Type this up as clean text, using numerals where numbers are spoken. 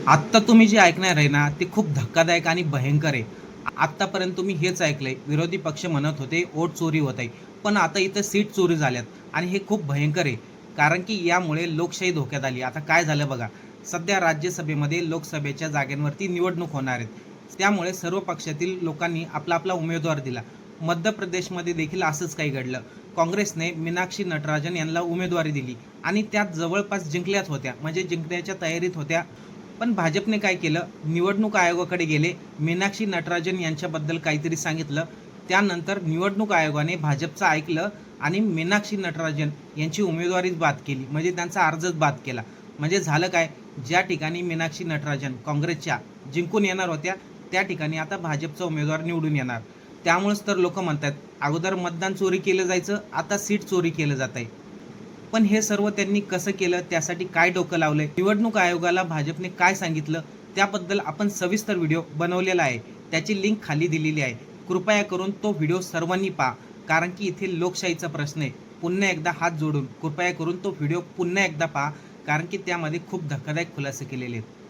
आत्ता तुम्ही जे ऐकणार आहे ना, ते खूप धक्कादायक आणि भयंकर आहे. आत्तापर्यंत तुम्ही हेच ऐकलंय, विरोधी पक्ष म्हणत होते वोट चोरी होत आहे. पण आता इथं सीट चोरी झाल्यात आणि हे खूप भयंकर आहे. कारण की यामुळे लोकशाही धोक्यात आली. आता काय झालं बघा, सध्या राज्यसभेमध्ये लोकसभेच्या जागांवरती निवडणूक होणार आहेत. त्यामुळे सर्व पक्षातील लोकांनी आपला उमेदवार दिला. मध्य प्रदेशमध्ये देखील असंच काही घडलं. काँग्रेसने मीनाक्षी नटराजन यांना उमेदवारी दिली आणि त्यात जवळपास जिंकल्याच होत्या, म्हणजे जिंकण्याच्या तयारीत होत्या. पण भाजपने काय केलं, निवडणूक आयोगाकडे गेले, मीनाक्षी नटराजन यांच्याबद्दल काहीतरी सांगितलं. त्यानंतर निवडणूक आयोगाने भाजपचं ऐकलं आणि मीनाक्षी नटराजन यांची उमेदवारीच बाद केली, म्हणजे त्यांचा अर्जच बाद केला. म्हणजे झालं काय, ज्या ठिकाणी मीनाक्षी नटराजन काँग्रेसच्या जिंकून येणार होत्या, त्या ठिकाणी आता भाजपचा उमेदवार निवडून येणार. त्यामुळेच तर लोक म्हणतात, अगोदर मतदान चोरी केलं जायचं, आता सीट चोरी केलं जात आहे. पण हे सर्व त्यांनी कसं केलं, त्यासाठी काय डोकं लावलंय, निवडणूक आयोगाला भाजपने काय सांगितलं, त्याबद्दल आपण सविस्तर व्हिडिओ बनवलेला आहे. त्याची लिंक खाली दिलेली आहे. कृपया करून तो व्हिडिओ सर्वांनी पहा, कारण की इथे लोकशाहीचा प्रश्न आहे. पुन्हा एकदा हात जोडून कृपया करून तो व्हिडिओ पुन्हा एकदा पहा, कारण की त्यामध्ये खूप धक्कादायक खुलासे केलेले आहेत.